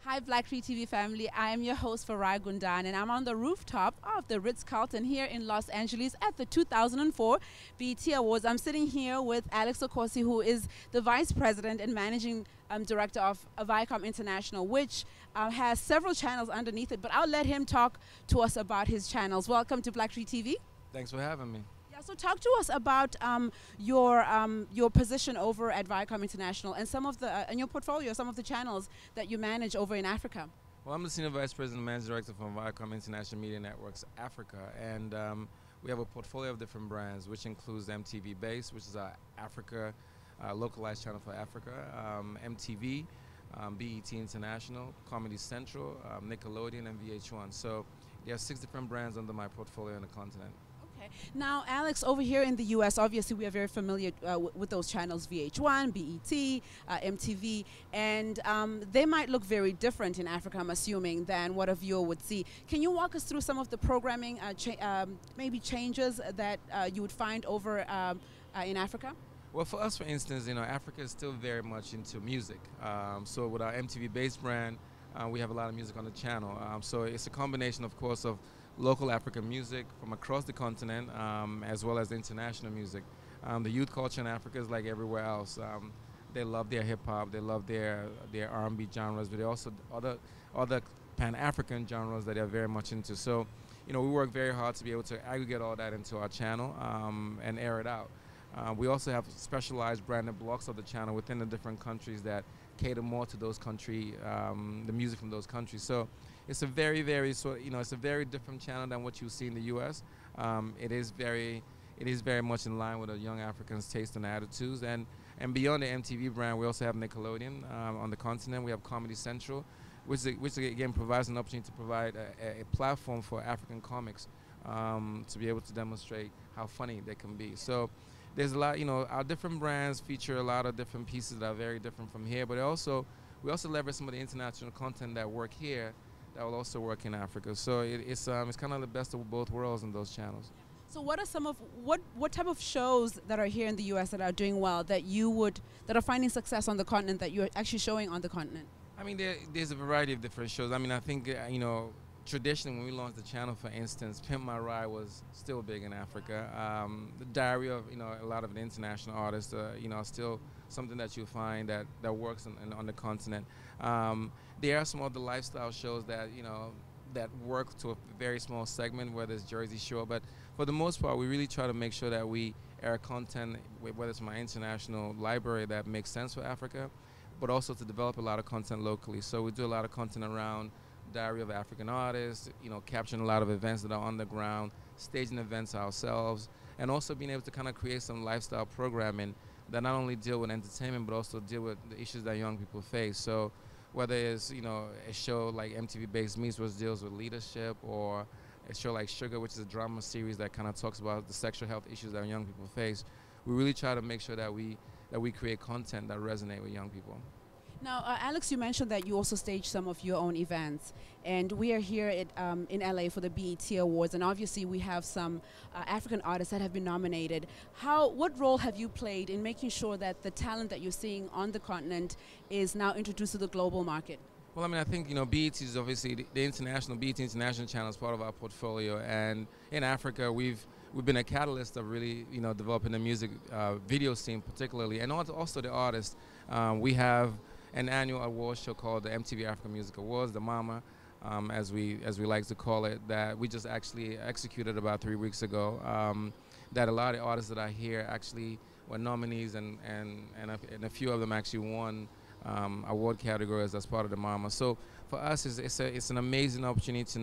Hi, BLACKTREE TV family. I am your host, Farai Gundan, and I'm on the rooftop of the Ritz-Carlton here in Los Angeles at the 2004 BET Awards. I'm sitting here with Alex Okosi, who is the Vice President and Managing Director of Viacom International, which has several channels underneath it, but I'll let him talk to us about his channels. Welcome to BLACKTREE TV. Thanks for having me. Yeah, so talk to us about your position over at Viacom International and some of the and your portfolio, some of the channels that you manage over in Africa. Well, I'm the Senior Vice President and Managing Director from Viacom International Media Networks Africa, and we have a portfolio of different brands, which includes MTV Base, which is our Africa localized channel for Africa, MTV, BET International, Comedy Central, Nickelodeon, and VH1. So there are 6 different brands under my portfolio on the continent. Okay. Now, Alex, over here in the U.S., obviously we are very familiar with those channels, VH1, BET, MTV, and they might look very different in Africa, I'm assuming, than what a viewer would see. Can you walk us through some of the programming, maybe changes that you would find over in Africa? Well, for us, for instance, Africa is still very much into music. So with our MTV Base brand, we have a lot of music on the channel. So it's a combination, of course, of local African music from across the continent, as well as international music. The youth culture in Africa is like everywhere else. They love their hip-hop, they love their R&B genres, but they also other Pan-African genres that they're very much into. So, we work very hard to be able to aggregate all that into our channel and air it out. We also have specialized branded blocks of the channel within the different countries that cater more to those the music from those countries. So it's a very, very it's a very different channel than what you see in the U.S. It is very much in line with the young Africans' taste and attitudes. And beyond the MTV brand, we also have Nickelodeon on the continent. We have Comedy Central, which again provides an opportunity to provide a platform for African comics to be able to demonstrate how funny they can be. So there's a lot, our different brands feature a lot of different pieces that are very different from here, but we also leverage some of the international content that work here that will also work in Africa. So it's kind of the best of both worlds in those channels. So what are some of what type of shows that are here in the U.S. that are doing well that are finding success on the continent that you're actually showing on the continent? I mean, there's a variety of different shows. I mean, I think traditionally, when we launched the channel, for instance, Pimp My Ride was still big in Africa. The Diary of a lot of the international artists, are still something that you find that works on the continent. There are some other lifestyle shows that that work to a very small segment, whether it's Jersey Shore. But for the most part, we really try to make sure that we air content, whether it's my international library that makes sense for Africa, but also to develop a lot of content locally. So we do a lot of content around Diary of African Artists, capturing a lot of events that are on the ground, staging events ourselves, and also being able to kind of create some lifestyle programming that not only deal with entertainment, but also deal with the issues that young people face. So whether it's, a show like MTV Base Meets, which deals with leadership, or a show like Sugar, which is a drama series that kind of talks about the sexual health issues that young people face, we really try to make sure that we create content that resonate with young people. Now, Alex, you mentioned that you also stage some of your own events, and we are here in LA for the BET Awards, and obviously we have some African artists that have been nominated. What role have you played in making sure that the talent that you're seeing on the continent is now introduced to the global market? Well, I mean, I think, BET is obviously the BET International channel is part of our portfolio, and in Africa we've been a catalyst of really, developing the music video scene particularly, and also the artists. We have an annual award show called the MTV African Music Awards, the MAMA, as we like to call it, that we just actually executed about 3 weeks ago. That a lot of artists that are here actually were nominees, and a few of them actually won award categories as part of the MAMA. So for us, it's an amazing opportunity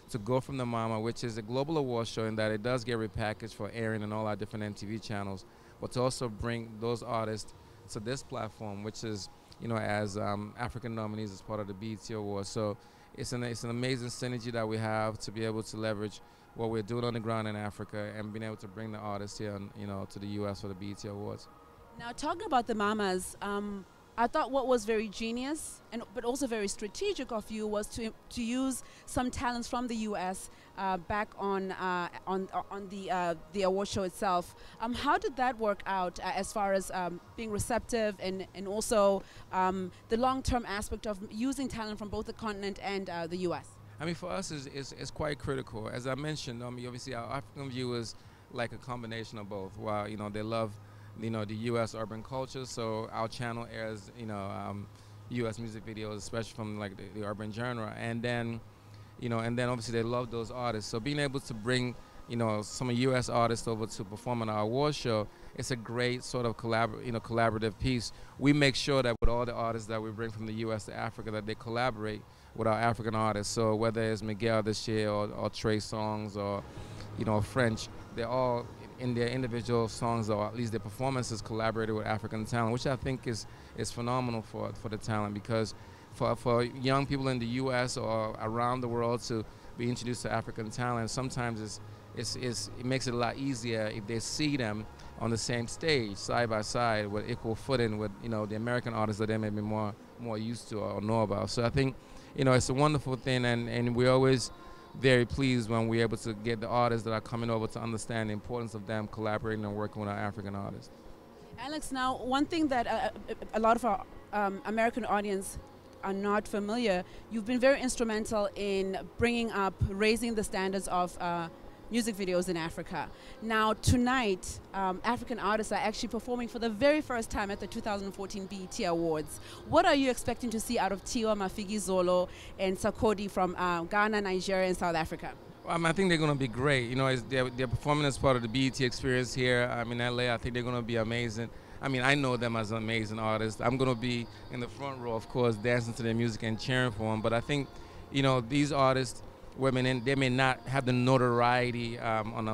to go from the MAMA, which is a global award show, in that it does get repackaged for airing in all our different MTV channels, but to also bring those artists to this platform, which is as African nominees as part of the BET Awards. So it's an amazing synergy that we have to be able to leverage what we're doing on the ground in Africa and being able to bring the artists here, to the U.S. for the BET Awards. Now, talking about the Mamas, I thought what was very genius but also very strategic of you was to use some talents from the U.S. Back on the award show itself. How did that work out as far as being receptive and also the long-term aspect of using talent from both the continent and the U.S.? I mean, for us, it's quite critical. As I mentioned, obviously our African viewers like a combination of both. While they love the U.S. urban culture, so our channel airs U.S. music videos, especially from like the urban genre, and then obviously they love those artists. So being able to bring some U.S. artists over to perform on our award show, it's a great sort of collaborative piece. We make sure that with all the artists that we bring from the U.S. to Africa, that they collaborate with our African artists. So whether it's Miguel this year or Trey Songz or French, they're all in their individual songs, or at least their performances, collaborated with African talent, which I think is phenomenal for the talent, because for young people in the U.S. or around the world to be introduced to African talent, sometimes it makes it a lot easier if they see them on the same stage, side by side, with equal footing with the American artists that they may be more used to or know about. So I think it's a wonderful thing, and we're always very pleased when we're able to get the artists that are coming over to understand the importance of them collaborating and working with our African artists. Alex, now one thing that a lot of our American audience are not familiar, you've been very instrumental in raising the standards of music videos in Africa. Now tonight, African artists are actually performing for the very first time at the 2014 BET Awards. What are you expecting to see out of Tiwa Mafigizolo and Sarkodie from Ghana, Nigeria, and South Africa? I think they're going to be great. They're performing as part of the BET experience here in LA. I think they're going to be amazing. I mean, I know them as an amazing artist. I'm going to be in the front row, of course, dancing to their music and cheering for them. But I think, these artists, they may not have the notoriety on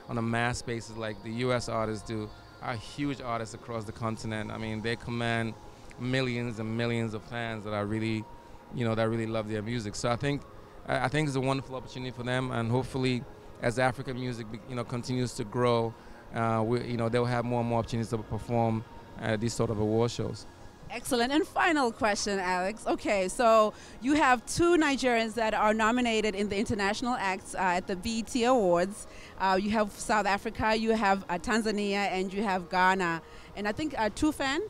a mass basis like the U.S. artists do. Are huge artists across the continent. I mean, they command millions and millions of fans that are really, that really love their music. So I think it's a wonderful opportunity for them, and hopefully, as African music, continues to grow, they'll have more and more opportunities to perform at these sort of award shows. Excellent. And final question, Alex. Okay, so you have two Nigerians that are nominated in the international acts at the BET Awards. You have South Africa, you have Tanzania, and you have Ghana. And I think Tufan,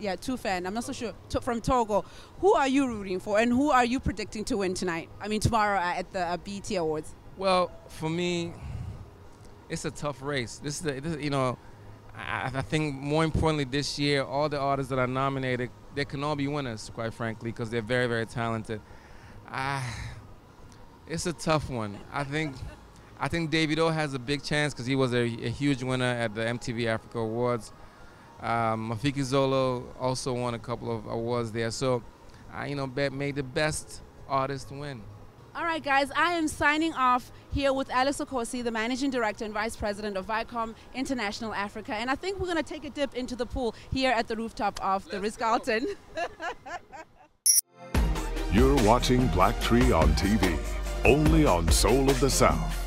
Tufan, I'm not so sure, from Togo. Who are you rooting for, and who are you predicting to win tomorrow at the BET Awards? Well, for me, it's a tough race. I think more importantly this year, all the artists that are nominated, they can all be winners, quite frankly, because they're very, very talented. It's a tough one. I think Davido has a big chance because he was a huge winner at the MTV Africa Awards. Mafigizolo also won a couple of awards there. So, may the best artist win. All right, guys, I am signing off here with Alex Okosi, the Managing Director and Vice President of Viacom International Africa. And I think we're going to take a dip into the pool here at the rooftop of the Ritz-Carlton. You're watching BLACKTREE on TV, only on Soul of the South.